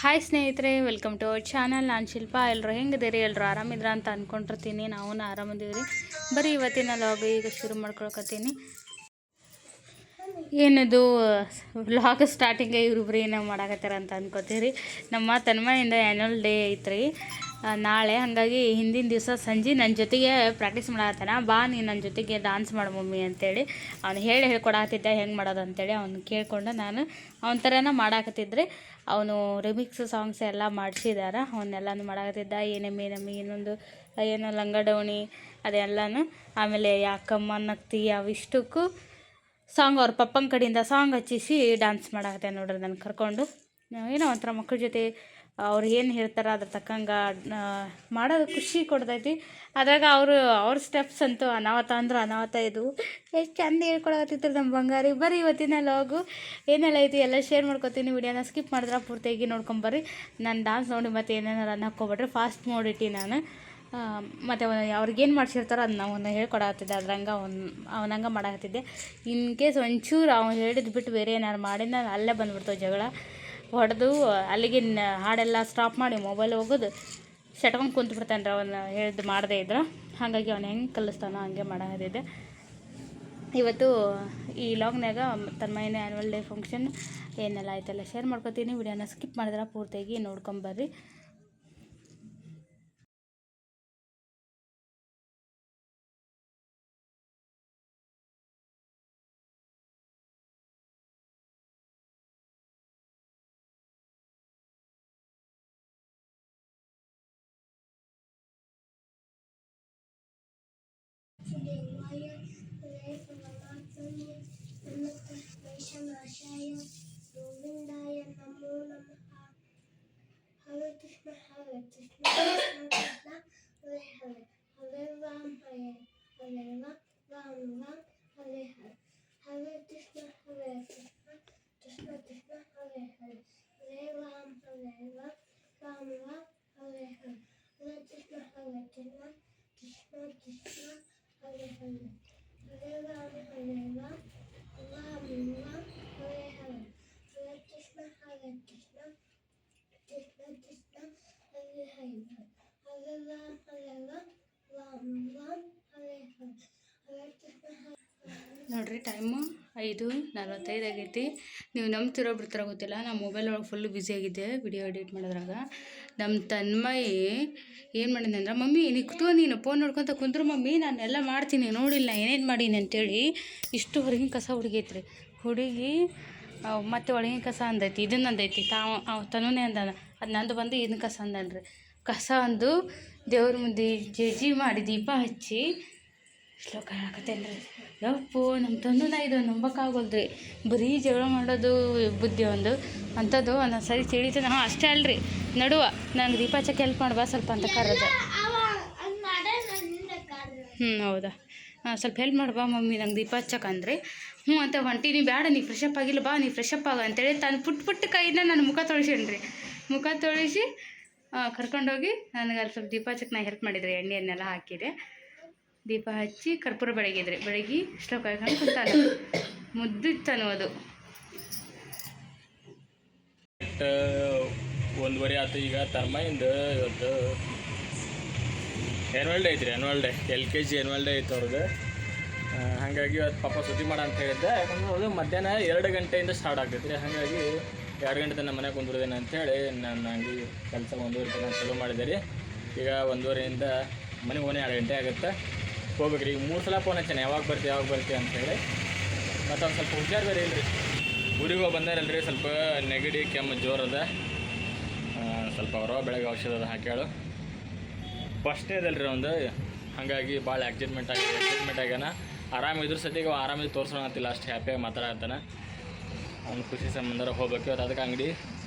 Hi ಸ್ನೇಹಿತರೆ, welcome to our channel. ನಾನು ಶಿಲ್ಪಾ. ಎಲ್ಲರೂ ಹೆಂಗಿದ್ದೀರಿ? ಎಲ್ಲರೂ ಆರಾಮಿದ್ರ ಅಂತ ಅಂದ್ಕೊಂಡಿರ್ತೀನಿ. ನಾವು ಆರಾಮಿದ್ದೀವಿ. ಬರೀ ಇವತ್ತಿನ ಲಾಗ್ ಈಗ ಶುರು ಮಾಡ್ಕೊಳಕತ್ತೀನಿ. ಏನದು ವ್ಲಾಗ್ ಸ್ಟಾರ್ಟಿಂಗೆ ಇವ್ರಿಬ್ರು ಏನೋ ಮಾಡಾಕತ್ತಾರ ಅಂತ ಅಂದ್ಕೋತೀರಿ. ನಮ್ಮ ತನ್ಮಯಿಂದ ಆ್ಯನ್ಯುವಲ್ ಡೇ ಐತ್ರಿ ನಾಳೆ. ಹಾಗಾಗಿ ಹಿಂದಿನ ದಿವಸ ಸಂಜೆ ನನ್ನ ಜೊತೆಗೆ ಪ್ರಾಕ್ಟೀಸ್ ಮಾಡಾಕತ್ತಾನ. ಬಾ ನೀನು ನನ್ನ ಜೊತೆಗೆ ಡ್ಯಾನ್ಸ್ ಮಾಡು ಮಮ್ಮಿ ಅಂತೇಳಿ ಅವ್ನು ಹೇಳ್ಕೊಡಾಕತ್ತಿದ್ದೆ ಹೆಂಗೆ ಮಾಡೋದು ಅಂತೇಳಿ. ಅವ್ನು ಕೇಳ್ಕೊಂಡು ನಾನು ಅವನ ಥರನ ಮಾಡಾಕತ್ತಿದ್ರೆ ಅವನು ರಿಮಿಕ್ಸ್ ಸಾಂಗ್ಸ್ ಎಲ್ಲ ಮಾಡಿಸಿದಾರ. ಅವನ್ನೆಲ್ಲನೂ ಮಾಡಾಕತ್ತಿದ್ದ. ಏನೇನಮ್ಮಿ ಇನ್ನೊಂದು ಏನೋ ಲಂಗಡವಣಿ ಅದೆಲ್ಲನೂ. ಆಮೇಲೆ ಯಾಕಮ್ಮ ನಗ್ತಿ ಅವಿಷ್ಟಕ್ಕೂ ಸಾಂಗ್ ಅವ್ರ ಪಪ್ಪನ ಕಡೆಯಿಂದ ಸಾಂಗ್ ಹಚ್ಚಿಸಿ ಡ್ಯಾನ್ಸ್ ಮಾಡಾಕತ್ತೆ ನೋಡ್ರಿ. ನಾನು ಕರ್ಕೊಂಡು ಏನೋ ಒಂಥರ ಮಕ್ಕಳ ಜೊತೆ ಅವ್ರು ಏನು ಹೇಳ್ತಾರೆ ಅದ್ರ ತಕ್ಕಂಗೆ ಮಾಡೋದು ಖುಷಿ ಕೊಡ್ತೈತಿ. ಅದ್ರಾಗ ಅವ್ರ ಸ್ಟೆಪ್ಸ್ ಅಂತೂ ಅನಾಹುತ ಅಂದ್ರೆ ಅನಾಹುತ. ಇದು ಎಷ್ಟು ಚಂದ ಹೇಳ್ಕೊಳಕತ್ತಿದ್ರು ನಮ್ಮ ಬಂಗಾರಿ. ಬರೀ ಇವತ್ತಿನ ಲಾಗು ಏನೆಲ್ಲ ಐತಿ ಎಲ್ಲ ಶೇರ್ ಮಾಡ್ಕೊತೀನಿ. ವಿಡಿಯೋನ ಸ್ಕಿಪ್ ಮಾಡಿದ್ರೆ ಪೂರ್ತಿಯಾಗಿ ನೋಡ್ಕೊಂಬರ್ರಿ. ನಾನು ಡ್ಯಾನ್ಸ್ ನೋಡಿ ಮತ್ತೆ ಏನೇನಾರು ಅನ್ನ ಹಾಕ್ಕೊಬಿಟ್ರೆ ಫಾಸ್ಟ್ ಮಾಡಿಟ್ಟು ನಾನು ಮತ್ತು ಅವ್ರಿಗೇನು ಮಾಡಿಸಿರ್ತಾರೋ ಅದನ್ನ ಅವನ್ನ ಹೇಳ್ಕೊಡತ್ತಿದ್ದೆ. ಅದ್ರಂಗೆ ಅವನಂಗೆ ಮಾಡಾಕತ್ತಿದ್ದೆ. ಇನ್ ಕೇಸ್ ಒಂಚೂರು ಅವ್ನು ಹೇಳಿದ್ದು ಬಿಟ್ಟು ಬೇರೆ ಏನಾರು ಮಾಡಿದ ನಾನು ಅಲ್ಲೇ ಬಂದುಬಿಡ್ತಾವೆ ಜಗಳ ಹೊಡೆದು. ಅಲ್ಲಿಗೆ ಹಾಡೆಲ್ಲ ಸ್ಟಾಪ್ ಮಾಡಿ ಮೊಬೈಲ್ ಹೋಗೋದು ಸೆಟ್ಕೊಂಡು ಕುಂತ್ಬಿಡ್ತಾನೆ ರೀ ಅವನ್ನ ಹೇಳಿದ್ದು ಮಾಡದೇ ಇದ್ರೆ. ಹಾಗಾಗಿ ಅವ್ನು ಹೆಂಗೆ ಕಲಿಸ್ತಾನೋ ಹಂಗೆ ಮಾಡಾಕತ್ತಿದ್ದೆ. ಇವತ್ತು ಈ ಲಾಗ್ನಾಗ ತನ್ಮಯನ ಆ್ಯನ್ಯುವಲ್ ಡೇ ಫಂಕ್ಷನ್ ಏನೆಲ್ಲ ಆಯ್ತೆಲ್ಲ ಶೇರ್ ಮಾಡ್ಕೊತೀನಿ. ವಿಡಿಯೋನ ಸ್ಕಿಪ್ ಮಾಡಿದ್ರೆ ಪೂರ್ತಿಯಾಗಿ ನೋಡ್ಕೊಂಬರ್ರಿ. ಗೋವಿಂದಾಯ ನಮೋ ನಮಃ. ಹರೇ ಕೃಷ್ಣ ಹರೇ ಕೃಷ್ಣ ಕೃಷ್ಣ ಕೃಷ್ಣ ಹರೇ ಹರೇ ಹರೇ ರಾಮ ಹರೇ ಹರೇ ರಾಮ ರಾಮ ಹರೇ ಹರೇ. ಹರೇ ಕೃಷ್ಣ ಹರೇ ಕೃಷ್ಣ ಕೃಷ್ಣ ಕೃಷ್ಣ ಹರೇ ಹರೇ ಹರೇ ರಾಮ ರಾಮ ರಾಮ ಹರೇ ಹರೇ. ಹರೇ ಕೃಷ್ಣ ಹರೇ ಕೃಷ್ಣ ಕೃಷ್ಣ ಕೃಷ್ಣ ಹರೇ ಹರೇ ಹರೇ ರಾಮ ರಾಮ ರಾಮ ಹರೇ ಹರೇ. ಹರೇ ಕೃಷ್ಣ ಹರೇ ಕೃಷ್ಣ ಕೃಷ್ಣ ಕೃಷ್ಣ ಹರೇ ಹರೇ ಹರೇ ರಾಮ ರಾಮ ಹರೇ ಹರೇ. ಹರೇ ಕೃಷ್ಣ ನೋಡಿರಿ ಟೈಮು 5:45 ಆಗೈತಿ. ನೀವು ನಂಬ್ತಿರೋ ಬಿಡ್ತಿರೋ ಗೊತ್ತಿಲ್ಲ. ನಾನು ಮೊಬೈಲ್ ಒಳಗೆ ಫುಲ್ಲು ಬ್ಯುಸಿ ಆಗಿದ್ದೆ ವಿಡಿಯೋ ಎಡಿಟ್ ಮಾಡೋದ್ರಾಗ. ನಮ್ಮ ತನ್ಮಯಿ ಏನು ಮಾಡಿದೆ ಅಂದ್ರೆ, ಮಮ್ಮಿ ನೀನು ಫೋನ್ ನೋಡ್ಕೊತ ಕುಂದ್ರು ಮಮ್ಮಿ, ನಾನೆಲ್ಲ ಮಾಡ್ತೀನಿ ನೋಡಿಲ್ಲ ಏನೇನು ಮಾಡೀನಿ ಅಂತೇಳಿ ಇಷ್ಟು ಹೊರಗಿನ ಕಸ ಹುಡುಗೈತ್ರಿ. ಹುಡುಗಿ ಮತ್ತು ಒಳಗಿನ ಕಸ ಅಂದೈತಿ, ಇದನ್ನು ಅಂದೈತಿ. ತನುನೇ ಅಂದಾನ ಅದು ನಂದು ಬಂದು ಇದನ್ನ ಕಸ ಅಂದನ್ರಿ. ಕಸ ಅಂದು ದೇವ್ರ ಮುಂದೆ ಜೇಜಿ ಮಾಡಿ ದೀಪ ಹಚ್ಚಿ ಶ್ಲೋಕ ಹಾಕತ್ತೇನೆ ರೀ. ಯಪ್ಪು ನಮ್ಮ ತಂದನ ಇದು ನಂಬಕ್ಕಾಗೋಲ್ರಿ. ಬರೀ ಜಗಳ ಮಾಡೋದು ಬುದ್ಧಿ ಒಂದು ಅಂಥದ್ದು. ಒಂದೊಂದು ಸರಿ ತಿಳಿತು. ಅಷ್ಟೇ ಅಲ್ರಿ ನಡುವ ನಂಗೆ ದೀಪ ಹಚ್ಚಕ್ಕೆ ಹೆಲ್ಪ್ ಮಾಡುವ ಸ್ವಲ್ಪ ಅಂತ ಕರೆದ. ಹೌದಾ, ಸ್ವಲ್ಪ ಹೆಲ್ಪ್ ಮಾಡುವ ಮಮ್ಮಿ ನಂಗೆ ದೀಪ ಹಚ್ಚಕ್ಕಂದ್ರೆ ಅಂತ ಹೊಂಟೀನಿ. ಬೇಡ ನೀ ಫ್ರೆಶ್ ಅಪ್ ಆಗಿಲ್ಲ, ಬಾ ನೀ ಫ್ರೆಶ್ ಅಪ್ ಆಗ ಅಂತೇಳಿ ತಾನು ಪುಟ್ಟ ಕೈಯಿಂದ ನಾನು ಮುಖ ತೊಳಿಸೇನ್ರಿ. ಮುಖ ತೊಳಿಸಿ ಕರ್ಕೊಂಡೋಗಿ ನನಗೆ ಅಲ್ಲಿ ಸ್ವಲ್ಪ ದೀಪ ಹಚ್ಚಕ್ಕೆ ನಾ ಹೆಲ್ಪ್ ಮಾಡಿದ್ರಿ. ಎಣ್ಣೆಯನ್ನೆಲ್ಲ ಹಾಕಿದೆ, ದೀಪ ಹಚ್ಚಿ ಕರ್ಪೂರ ಬೆಳಗ್ಗೆ ಶ್ಲೋಕ ಹಾಕೊಂಡು ಕುಂತಾನೆ. ಮುದ್ದಿತ್ತನು ಅದು. 1:30 ಆಯ್ತು. ಈಗ ತನ್ಮಯಿಂದ ಇವತ್ತು ಆ್ಯನ್ಯುವಲ್ ಡೇ ಐತ್ರಿ. Annual day LKG annual day ಐತೆ ಅವ್ರಿಗೆ. ಹಾಗಾಗಿ ಇವತ್ತು ಪಾಪ ಸುದ್ದಿ ಮಾಡ ಅಂತ ಹೇಳಿದ್ದೆ. ಯಾಕಂದ್ರೆ ಅದು ಮಧ್ಯಾಹ್ನ 2 ಗಂಟೆಯಿಂದ ಸ್ಟಾರ್ಟ್ ಆಗ್ತೈತೆ ರೀ. ಹಾಗಾಗಿ 2 ಗಂಟೆ ತನಕ ಮನೆಗೆ ಕುಂದಿರ್ದೇನೆ ಅಂಥೇಳಿ ನಾನು ಹಂಗೆ ಕೆಲಸ 1:30 ತನಕ ಚಾಲೂ ಮಾಡಿದೆ ರೀ. ಈಗ 1:30ಯಿಂದ ಮನೆಗೆ ಹೋಗಿ 2 ಗಂಟೆ ಆಗುತ್ತೆ. ಹೋಗ್ಬೇಕು ರೀ. ಈಗ 3 ಸಲ ಫೋನ್ ಹಚ್ಚಾನೆ, ಯಾವಾಗ ಬರ್ತೀವಿ ಅಂತೇಳಿ. ಮತ್ತು ಒಂದು ಸ್ವಲ್ಪ ಹುಷಾರು ಬೇರೆ ಇಲ್ಲರಿ. ಊರಿಗೆ ಹೋಗಿ ಬಂದಾರಲ್ರಿ, ಸ್ವಲ್ಪ ನೆಗಡಿ ಕೆಮ್ಮು ಜೋರದ. ಸ್ವಲ್ಪ ಬೆಳಗ್ಗೆ ಔಷಧ ಹಾಕ್ಯಾಳು. ಫಸ್ಟ್ನೇದಲ್ರಿ ಒಂದು. ಹಾಗಾಗಿ ಭಾಳ ಎಕ್ಸೈಟ್ಮೆಂಟ್ ಆಗ್ಯಾನ. ಆರಾಮಿದ್ರು ಸದ್ಯಕ್ಕೆ ಆರಾಮಿದ್ದು ತೋರಿಸೋಣ ಅಂತಿಲ್ಲ, ಅಷ್ಟು ಹ್ಯಾಪಿಯಾಗಿ ಮಾತಾಡತ್ತಾನೆ. ಅವ್ನು ಖುಷಿ ಸಂಬಂಧ ಹೋಗ್ಬೇಕು ಇವತ್ತು. ಅದಕ್ಕೆ ಅಂಗಡಿ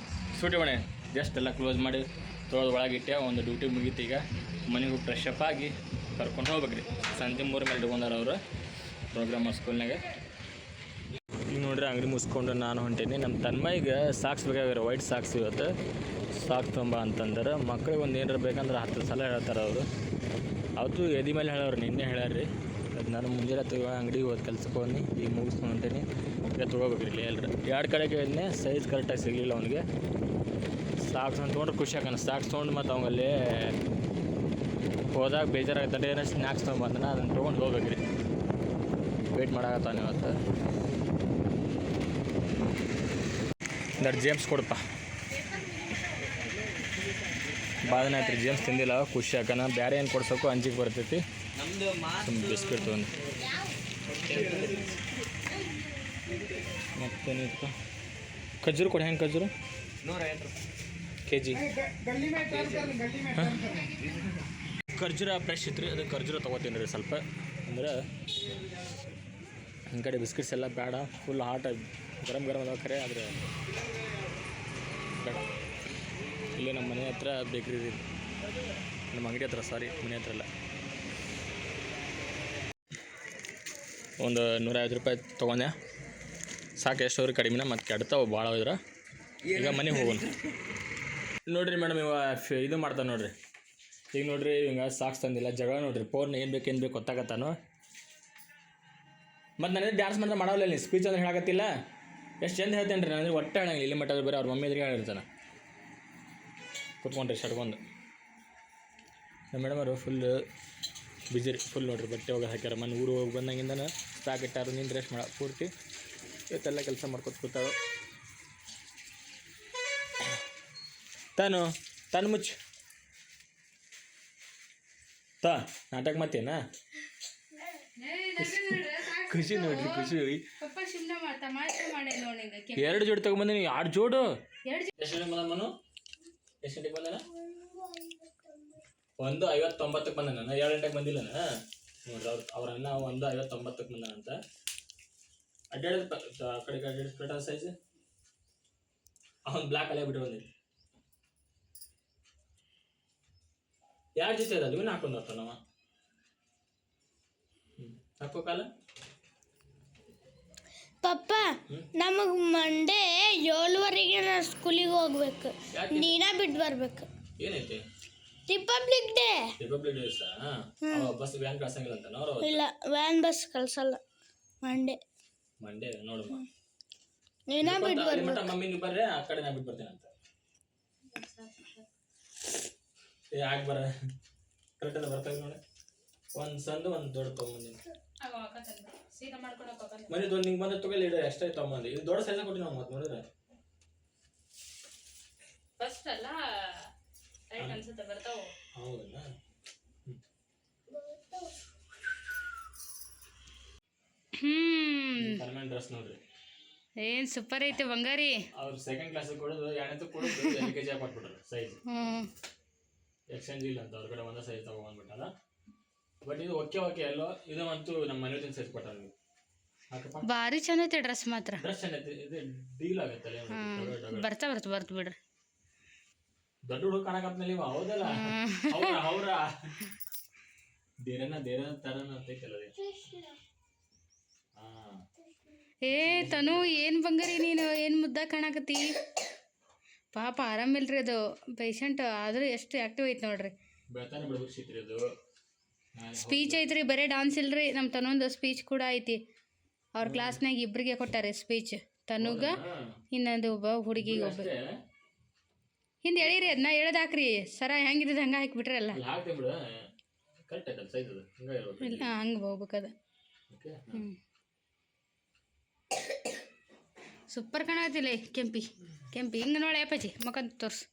ಸೂಟಿ ಮನೆ ಜಸ್ಟ್ ಎಲ್ಲ ಕ್ಲೋಸ್ ಮಾಡಿ ತೊಳೆದು ಒಳಗಿಟ್ಟೆ. ಒಂದು ಡ್ಯೂಟಿ ಮುಗೀತು. ಈಗ ಮನೆಗೂ ಫ್ರೆಶ್ ಅಪ್ ಆಗಿ ಕರ್ಕೊಂಡು ಹೋಗ್ಬೇಕು ರೀ. ಸಂಜೆ 3 ಮೇಲೆ ಇಟ್ಕೊಂಡಾರ ಅವರು ಪ್ರೋಗ್ರಾಮ್ ಸ್ಕೂಲ್ನಾಗೆ. ಈಗ ನೋಡ್ರಿ ಅಂಗಡಿ ಮುಗಿಸ್ಕೊಂಡು ನಾನು ಹೊಂಟೀನಿ. ನಮ್ಮ ತನ್ಮಯಿಗೆ ಸಾಕ್ಸ್ ಬೇಕಾಗಿರೋ ವೈಟ್ ಸಾಕ್ಸ್. ಇವತ್ತು ಸಾಕ್ಸ್ ತೊಂಬ ಅಂತಂದ್ರೆ ಮಕ್ಳಿಗೆ ಒಂದು ಏನಾರು ಬೇಕಂದ್ರೆ 10 ಸಲ ಹೇಳ್ತಾರೆ ಅವರು. ಅವತ್ತು ಎದಿ ಮೇಲೆ ಹೇಳೋರು, ನಿನ್ನೆ ಹೇಳ್ಯಾರ್ರಿ. ಅದು ನಾನು ಮುಂಜಾನೆ ಅಂಗಡಿಗೆ ಹೋದ ಕೆಲ್ಸಕ್ಕೆ ಹೋಗಿ ಈಗ ಮುಗಿಸ್ಕೊಂಡು ಹೊಂಟೀನಿ. ಈಗ ತೊಗೋಬೇಕ್ರಿ ಇಲ್ಲಿ ಎಲ್ಲರೂ. 2 ಕಡೆಗೆ ಸೈಜ್ ಕರೆಕ್ಟಾಗಿ ಸಿಗಲಿಲ್ಲ ಅವನಿಗೆ. ಸಾಕ್ಸ್ ಅಂತ ತೊಗೊಂಡ್ರೆ ಖುಷಿ ಆಗೋಣ. ಸಾಕ್ಸ್ ತೊಗೊಂಡು ಮತ್ತು ಅವಂಗಲ್ಲಿ ಹೋದಾಗ ಬೇಜಾರಾಗ್ತದೆ, ಏನೋ ಸ್ನ್ಯಾಕ್ಸ್ ತೊಗೊಂಬಂದನ ಅದನ್ನು ತೊಗೊಂಡು ಹೋಗ್ಬೇಕ್ರಿ. ವೆಯ್ಟ್ ಮಾಡಾಕತ್ತಾನೆ ಇವತ್ತು. ಜೇಮ್ಸ್ ಕೊಡಪ್ಪ. ಬಾದನ ಆಯ್ತು ರೀ, ಜೇಮ್ಸ್ ತಿಂದಿಲ್ಲ, ಖುಷಿ ಆಕನ. ಬೇರೆ ಏನು ಕೊಡ್ಸೋಕು ಅಂಜಿಗೆ ಬರ್ತೈತಿ. ಬಿಸ್ಕಿಟ್ ತೊಗೊಂಡು ಮತ್ತೇನಿತ್ತು, ಖಜೂರು ಕೊಡಿ. ಹೆಂಗೆ ಖಜೂರು? 150 kg. ಖರ್ಜೂರ ಫ್ರೆಶ್ ಇತ್ತು ರೀ, ಅದು ಖರ್ಜೂರ ತೊಗೋತೀನಿ ರೀ ಸ್ವಲ್ಪ. ಅಂದ್ರೆ ಈ ಕಡೆ ಬಿಸ್ಕಿಟ್ಸ್ ಎಲ್ಲ ಬೇಡ, ಫುಲ್ ಹಾಟ್ ಗರಂ ಅದಾವ ಖರೆ, ಆದರೆ ಬೇಡ. ಇಲ್ಲಿ ನಮ್ಮ ಮನೆ ಹತ್ರ ಬೇಕ್ರಿ ರೀ, ನಮ್ಮ ಅಂಗಡಿ ಹತ್ರ, ಸಾರಿ ಮನೆ ಹತ್ರ ಎಲ್ಲ. ಒಂದು 150 ರೂಪಾಯಿ ತೊಗೊಂಡೆ, ಸಾಕು. ಎಷ್ಟು ಅವ್ರಿಗೆ ಕಡಿಮೆನ, ಮತ್ತು ಕೆಡ್ತಾವೆ ಭಾಳ ಹೋದ್ರೆ. ಈಗ ಮನೆಗೆ ಹೋಗೋಣ ನೋಡಿರಿ ಮೇಡಮ್. ಇದು ಮಾಡ್ತಾನೆ ನೋಡಿರಿ. ಈಗ ನೋಡಿರಿ, ಹಿಂಗೆ ಸಾಕ್ಸ್ ತಂದಿಲ್ಲ, ಜಗಳ ನೋಡಿರಿ. ಫೋನ್ ಏನು ಬೇಕು ಗೊತ್ತಾಗತ್ತಾನು. ಮತ್ತು ನನಗೆ ಡ್ಯಾನ್ಸ್ ಮಾಡಿದ್ರೆ ಮಾಡೋಲ್ಲ, ನೀನು ಸ್ಪೀಚ್ ಅಂದ್ರೆ ಹೇಳಕತ್ತಿಲ್ಲ. ಎಷ್ಟು ಚಂದ ಹೇಳ್ತೇನೆ ರೀ, ನನಗೆ ಒಟ್ಟೆ ಹೇಳಂಗಿಲ್ಲ. ಇಲ್ಲಿ ಮಟ್ಟ ಬೇರೆ ಅವ್ರ ಮಮ್ಮಿ ಎದುರಿಗೆ ಹೇಳಿರ್ತಾನೆ. ಕುತ್ಕೊಂಡ್ರಿ ಶಟ್ಕೊಂಡು. ನಮ್ಮ ಮೇಡಮ್ ಅವರು ಫುಲ್ ಬಿಜಿ ರೀ, ಫುಲ್ ನೋಡಿರಿ. ಬಟ್ಟೆ ಹೋಗಿ ಹಾಕ್ಯಾರ. ಮನೆ ಊರು ಹೋಗಿ ಬಂದಂಗಿಂದನೇ ಸ್ಟಾಕ್ ಇಟ್ಟಾರು. ನಿಂದು ರೆಸ್ಟ್ ಮಾಡ ಪೂರ್ತಿ ಇವತ್ತೆಲ್ಲ ಕೆಲಸ ಮಾಡ್ಕೊತ ಕೂತಾಳು. ತಾನು ಮುಚ್ಚು ನಾಟಕ ಮತ್ತೇನಾ? ಖುಷಿ ನೋಡ್ರಿ, ಖುಷಿ. 2 ಜೋಡಿ ತಗೊಂಬಂದಿನಿ. 2 ಜೋಡು. ಎಷ್ಟು ಗಂಟೆಗೆ ಬಂದಮ್ಮನು? ಎಷ್ಟು ಗಂಟೆಗೆ ಬಂದಾನ? 1:59 ಬಂದ. ನಾನು 2 ಗಂಟೆಗೆ ಬಂದಿಲ್ಲ. ನೋಡ್ರಿ, ಅವ್ರ ಅನ್ನ 1:59 ಬಂದಾನಂತ. ಅಡ್ಡಾಡಿದ ಕಡೆ ಕರೆಕ್ಟ್ ಸೈಜ್. ಅವ್ನು ಬ್ಲ್ಯಾಕ್ ಅಲ್ಲೇ ಬಿಟ್ಟು ಬಂದಿರಿ. 2 ಜೊತೆ ಅದ, ಇವನ್ನ ಹಾಕೊಂಡು ಬರ್ತಾನ ನಾವು. ಹಾಕೋ ಕಾಲ. ಪಪ್ಪ, ನಮಗೆ ಮಂಡೇ 7:30ಗೆ ನಾನು ಸ್ಕೂಲಿಗೆ ಹೋಗ್ಬೇಕು. ನೀನ ಬಿಟ್ಟು ಬರ್ಬೇಕು. ಏನೈತೆ? Republic day. ರಿಪಬ್ಲಿಕ್ ಡೇ ದಿವಸ ಬಸ್ ವ್ಯಾನ್ ಕಳ್ಸಂಗಿಲ್ಲ ಅಂತ ನಾವು. ಇಲ್ಲ, ವ್ಯಾನ್ ಬಸ್ ಕಳ್ಸಲ್ಲ ಮಂಡೇ. ನೋಡಮ್ಮ, ನೀನ ಬಿಟ್ಟು ಬರ್ಬೇಕು. ಮಮ್ಮಿ ನೀವು ಬರ್ರೆ, ಆ ಕಡೆ ನಾ ಬಿಟ್ಟು ಬರ್ತೇನೆ ಅಂತ. ಯಾಕೆ ಬರ ಕರೆಕ್ಟ್ ಅದ ಬರ್ತಾವೆ ನೋಡಿ. ಒಂದು ಸಂದು ಒಂದು ದೊಡ್ಡ ತೊಗೊಂಬಂದಿನಿ. ಮನೆ ದೊಡ್ಡ ನಿಂಗೆ ಬಂದ ತಗೊಳ್ಳಿ, ಎಷ್ಟೇ ತೊಗೊಂಬಂದು. ಇದು ದೊಡ್ಡ ಸೈಜ್ ಕೊಟ್ಟು ನಾವು ಮತ್ತೆ ನೋಡಿದ್ರೆ ಫಸ್ಟ್ ಅಲ್ಲ ರೈಟ್ ಅನ್ಸುತ್ತೆ, ಬರ್ತಾವು. ಹೌದಲ್ಲ. ಕಲ್ಮನ್ ಡ್ರೆಸ್ ನೋಡ್ರಿ, ಏನು ಸೂಪರ್ ಐತೆ ಬಂಗಾರಿ. ಅವ್ರು 2nd ಕ್ಲಾಸಿಗೆ ಕೊಡೋದು, 2ನೇ ಕೊಡೋದು LKG ಕೊಟ್ಬಿಟ್ರು ಸೈಜ್. ಎಕ್ಸ್ಚೇಂಜ್ ಇಲ್ಲ ಅಂತ ಅವ್ರ ಕಡೆ ಒಂದೇ ಸೈಜ್ ತಗೊಂಡ್ಬಿಟ್ಟಲ್ಲ. ಬಟ್ ಇದು ಓಕೆ ಎಲ್ಲೋ ಇದು ಅಂತೂ ನಮ್ಮ ಮನೆ ಸೈಜ್ ಕೊಟ್ಟಾರ. ನೀವು ಭಾರಿ ಚಂದ ಐತೆ ಡ್ರೆಸ್ ಮಾತ್ರ. ಡ್ರೆಸ್ ಚೆನ್ನಾಗೈತೆ. ಇದು ಡೀಲ್ ಆಗತ್ತಲ್ಲ, ಬರ್ತ ಬಿಡ್ರಿ. ದೊಡ್ಡ ಹುಡುಗ ಕಾಣಕತ್ನ ನೀವು. ಹೌದಲ್ಲ, ಅವ್ರ ದೇರನ ತರನ ಅಂತೈತಲ್ಲ. ಏ ತನು, ಏನು ಬಂಗಾರಿ ನೀನು, ಏನು ಮುದ್ದ ಕಾಣಕತ್ತಿ. ಪಾಪ ಆರಾಮಿಲ್ರಿ, ಅದು ಪೇಷಂಟ್ ಆದರೂ ಎಷ್ಟು ಆ್ಯಕ್ಟಿವ್ ಐತೆ ನೋಡ್ರಿ. ಬೆಳತಾನೆ ಬಿಡ್ಬೇಕು ಸಿತ್ರಿ ಅದು. ಸ್ಪೀಚ್ ಐತ್ರಿ, ಬರೀ ಡಾನ್ಸ್ ಇಲ್ರಿ. ನಮ್ಮ ತನೊಂದು ಸ್ಪೀಚ್ ಕೂಡ ಐತಿ. ಅವ್ರ ಕ್ಲಾಸ್ನಾಗ ಇಬ್ಬರಿಗೆ ಕೊಟ್ಟಾರೆ ಸ್ಪೀಚ್. ತನುಗ ಇನ್ನೊಂದು ಒಬ್ಬ ಹುಡುಗಿಗೆ ಒಬ್ಬ. ಹಿಂದೆ ಹೇಳಿರಿ, ಅದನ್ನ ಹೇಳ್ದಾಕ್ರಿ. ಸರ ಹೆಂಗಿದ್ದು ಹಂಗೆ ಹಾಕಿಬಿಟ್ರಲ್ಲ. ಇಲ್ಲ, ಹಂಗೆ ಹೋಗ್ಬೇಕದ. ಸೂಪರ್ ಕಾಣತಿಲ್ಲ ಕೆಂಪಿ ಹಿಂಗೆ ನೋಡಿ ಅಪ್ಪಾಜಿ ಮಕ್ಕಂತ ತೋರ್ಸು.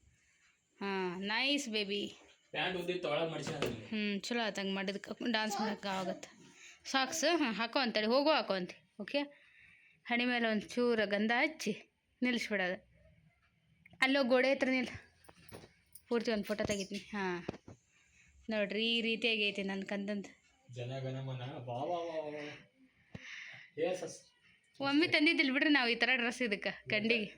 ಹಾಂ, ನೈಸ್ ಬೇಬಿ. ಚಲೋ ಆತ ಹಂಗೆ ಮಾಡಿದಕ್ಕೆ. ಡಾನ್ಸ್ ಮಾಡೋಕೆ ಆಗತ್ತೆ. ಸಾಕ್ಸ್ ಹಾಕೋ ಅಂತೇಳಿ ಹಾಕೋ ಅಂತೆ. ಓಕೆ, ಹಣಿ ಮೇಲೆ ಒಂದು ಚೂರು ಗಂಧ ಹಚ್ಚಿ ನಿಲ್ಲಿಸ್ಬಿಡೋದು. ಅಲ್ಲೋ ಗೋಡೆ ಹತ್ರ ನಿಲ್ಲ, ಪೂರ್ತಿ ಒಂದು ಫೋಟೋ ತೆಗಿತೀನಿ. ಹಾಂ ನೋಡ್ರಿ, ಈ ರೀತಿಯಾಗಿ ಐತಿ ನನ್ನ ಕಂದಂದು. ಒಮ್ಮೆ ತಂದಿದ್ದಿಲ್ಲ ಬಿಡ್ರಿ ನಾವು ಈ ಥರ ಡ್ರೆಸ್. ಇದಕ್ಕೆ ಕಂಡಿಗೆ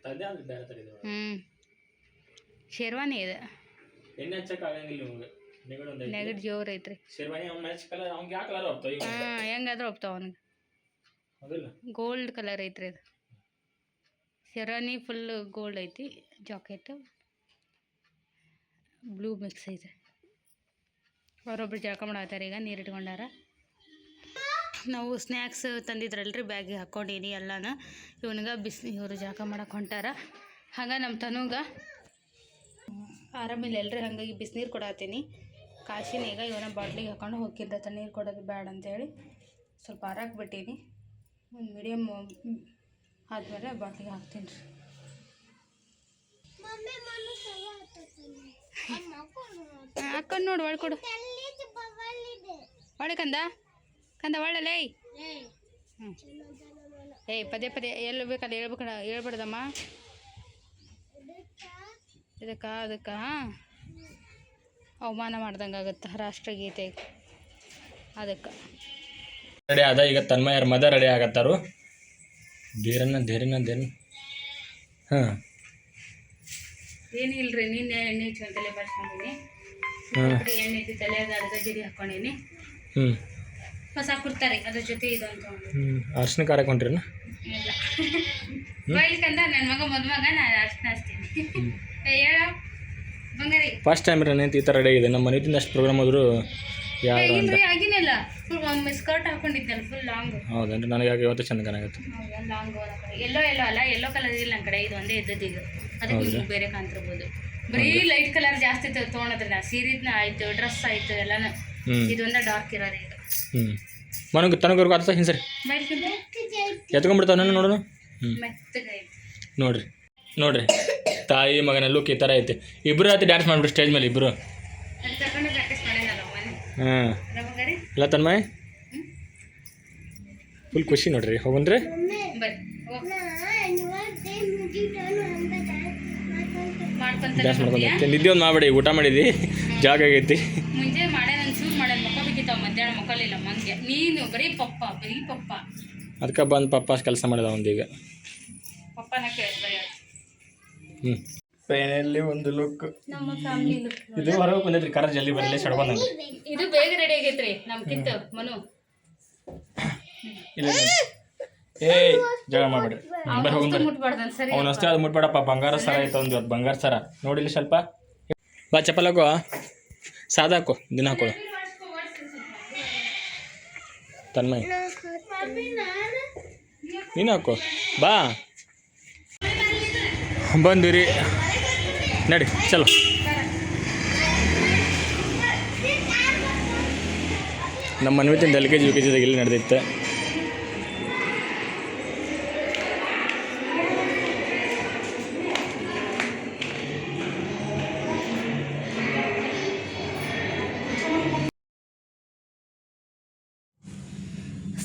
ಶೇರ್ವಾನಿ ಇದೆ. ನೆಗಡಿ ಜೋರು ಐತ್ರಿ. ಹಾಂ, ಹೆಂಗಾದ್ರೂ ಹೋಗ್ತಾವ ಅವನಿಗೆ. ಗೋಲ್ಡ್ ಕಲರ್ ಐತ್ರಿ ಅದು. ಶೇರ್ವಾನಿ ಫುಲ್ ಗೋಲ್ಡ್ ಐತಿ. ಜಾಕೆಟ್ ಬ್ಲೂ ಮಿಕ್ಸ್ ಐತೆ. ಅವರೊಬ್ರು ಜಳಕ ಮಾಡತ್ತಾರೆ, ಈಗ ನೀರು ಇಟ್ಕೊಂಡಾರ. ನಾವು ಸ್ನ್ಯಾಕ್ಸ್ ತಂದಿದ್ರಲ್ರಿ, ಬ್ಯಾಗಿಗೆ ಹಾಕ್ಕೊಂಡೀನಿ ಎಲ್ಲನ. ಇವನಿಗೆ ಇವರು ಜಳಕ ಮಾಡಕ್ಕೆ ಹೊಂಟಾರ. ಹಂಗೆ ನಮ್ಮ ತನುಗ ಆರಾಮಿಲ್ಲ ಎಲ್ರಿ, ಹಾಗಾಗಿ ಬಿಸಿನೀರು ಕೊಡತ್ತೀನಿ. ಕಾಶಿನ ಈಗ ಇವನ ಬಾಟ್ಲಿಗೆ ಹಾಕೊಂಡು ಹೋಗಿದ್ದ ನೀರು ಕೊಡೋದು ಬೇಡ ಅಂತೇಳಿ ಸ್ವಲ್ಪ ಆರಾಕ್ಬಿಟ್ಟೀನಿ. ಒಂದು ಮೀಡಿಯಮ್ ಆದಮೇಲೆ ಬಾಟ್ಲಿಗೆ ಹಾಕ್ತೀನಿ ರೀ. ಹಾಕೊಂಡು ನೋಡು, ಒಳಗೆ ಕೊಡು, ಒಳಗೆ ಕಂದ ಕಂದ ಒಳ್ಳಲೇ. ಹ್ಞೂ ಏಯ್ ಪದೇ ಪದೇ ಎಲ್ಲಿ ಬೇಕಲ್ಲ ಹೇಳ್ಬೇಡ್ದಮ್ಮ. ಅದಕ್ಕೆ ಅವಮಾನ ಮಾಡ್ದಂಗೆ ಆಗುತ್ತೆ ರಾಷ್ಟ್ರಗೀತೆ ಅದಕ್ಕೆ. ರೆಡಿ ಆದ ಈಗ ತನ್ಮಯರ ಮದ ರೆಡಿ ಆಗತ್ತಾರು. ಧೀರನ ಹಾಂ ಏನಿಲ್ರಿ, ನೀನು ಎಣ್ಣೆ ಹಚ್ಕೊಂಡು ತಲೆ ಬರ್ಸ್ಕೊಂಡಿನಿ. ಎಣ್ಣೆ ಐತಿ ತಲೆಯಾಗ ಅರ್ಧ ಜಿರಿ ಹಾಕ್ಕೊಂಡೀನಿ. ಹೊಸ ಕುರ್ತಾರೆ ಅದ್ರ ಜೊತೆ ಇದು ಅಂತ ಅರ್ಶಿನ ಖಾರ ಕೊಂಡ್ರಿ ಬೈಲ್ಕಂದ ನನ್ನ ಮಗ ಮದುಮಗ ನಾನು ಅರ್ಶಿನ ಹಚ್ತೀನಿ. ಹೇಳ ಬಂಗಾರಿ ಫಸ್ಟ್ ಟೈಮ್ ರೀ ಈ ಥರ ರೆಡಿ ಆಗಿದೆ. ನಮ್ಮ ಮನೆಯಿಂದ ಅಷ್ಟು ಪ್ರೋಗ್ರಾಮ್ ಆದರೂ ಯಾರು ಇಲ್ರಿ ಆಗಿನಿಲ್ಲ. ಫುಲ್ ಸ್ಕರ್ಟ್ ಹಾಕೊಂಡಿದ್ದಲ್ಲ, ಫುಲ್ ಲಾಂಗ್. ಹೌದೇನ್ರಿ, ನನಗೆ ಇವತ್ತು ಚೆಂದ ಕಾಣಾಗುತ್ತೆ. ಲಾಂಗ್ ಎಲ್ಲೋ ಅಲ್ಲ, ಎಲ್ಲೋ ಕಲರ್ ಇಲ್ಲ ನನ್ನ ಕಡೆ, ಇದು ಒಂದೇ ಇದ್ದದ್ದು ಈಗ. ಅದಕ್ಕೆ ಬೇರೆ ಕಾಣ್ತಿರ್ಬೋದು. ಬರೀ ಲೈಟ್ ಕಲರ್ ಜಾಸ್ತಿ ತೊಗೊಂಡ್ರೆ ನಾ ಸೀರೆದ್ನ ಆಯ್ತು, ಡ್ರೆಸ್ ಆಯ್ತು ಎಲ್ಲಾನ. ಇದೊಂದೇ ಡಾರ್ಕ್ ಇರೋದು ಈಗ. ಮನಗೆ ತನಗವ್ರಿಗೂ ಆತ ಹಿಂಗೆ ಸರಿ ಎತ್ಕೊಂಡ್ಬಿಡ್ತಾವ ನನ್ನ ನೋಡೋಣ. ನೋಡ್ರಿ ತಾಯಿ ಮಗನ ಲುಕ್ ಈ ಥರ ಐತಿ. ಇಬ್ಬರು ಆಯ್ತು ಡ್ಯಾನ್ಸ್ ಮಾಡಿಬಿಟ್ಟು ಸ್ಟೇಜ್ ಮೇಲೆ ಇಬ್ಬರು. ಹಾಂ ಇಲ್ಲ ತನ್ಮಯ್ ಫುಲ್ ಖುಷಿ ನೋಡ್ರಿ. ಹೋಗನ್ರಿ ಡ್ಯಾನ್ಸ್ ಮಾಡ್ಕೊಂಡು ನಿದ್ದೆ ಒಂದು ಮಾಡಬೇಡಿ, ಊಟ ಮಾಡಿದ್ವಿ ಜಾಗ ಆಗೈತಿ. ಮುಂಜೆ ಮಾಡೇ ನಾನು ಶೂಟ್ ಮಾಡೋದು ಮಕ್ಕ ಬೇಕಿತ್ತಾವ, ಮಧ್ಯಾಹ್ನ ಮಕ್ಕಳಿಲ್ಲ ಮಂಗೆ. ನೀನು ಬರೀ ಪಪ್ಪ ಅದಕ್ಕೆ ಬಂದು ಪಪ್ಪ ಕೆಲಸ ಮಾಡಿದ ಒಂದೀಗ ಪಪ್ಪನ ಕೇಳಿ. ಫೈನಲಿ ಒಂದು ಲುಕ್ ನಮ್ಮ ಫ್ಯಾಮಿಲಿ ಲುಕ್ ಇದು ಹೊರಗೆ ಬಂದೈತ್ರಿ. ಕರ ಜಲ್ದಿ ಬರಲಿ ಸಡ್ಕೊಂಡಂಗೆ. ಇದು ಬೇಗ ರೆಡಿ ಆಗೈತ್ರಿ ನಮ್ಗಿಂತ ಮನು. ಇಲ್ಲ ಜಗಳ ಮಾಡ್ಬೇಡ್ರಿ, ಬರೀ ಹೋಗಿ ಮುಟ್ಬಾರ್ದು ಸರಿ. ಅವ್ನು ಅಷ್ಟೇ ಅದು ಮುಟ್ಬೇಡಪ್ಪ. ಬಂಗಾರ ಸರ ಐತೆ ಒಂದು ಬಂಗಾರ ಸರ ನೋಡಿಲ್ಲ ಸ್ವಲ್ಪ. ಬಾ ಚಪ್ಪಲ್ ಹಾಕೋ, ಸಾದಾ ಹಾಕೋ, ದಿನ ಹಾಕೊಳ್ಳು. ತನ್ಮಯ್ ನೀನು ಹಾಕೋ, ಬಾ ಬಂದಿರಿ ನಡಿ ಚಲೋ. ನಮ್ಮ ಮನ್ವಿತಿಂದ LKG UKG ಇಲ್ಲಿ ನಡೆದಿತ್ತು.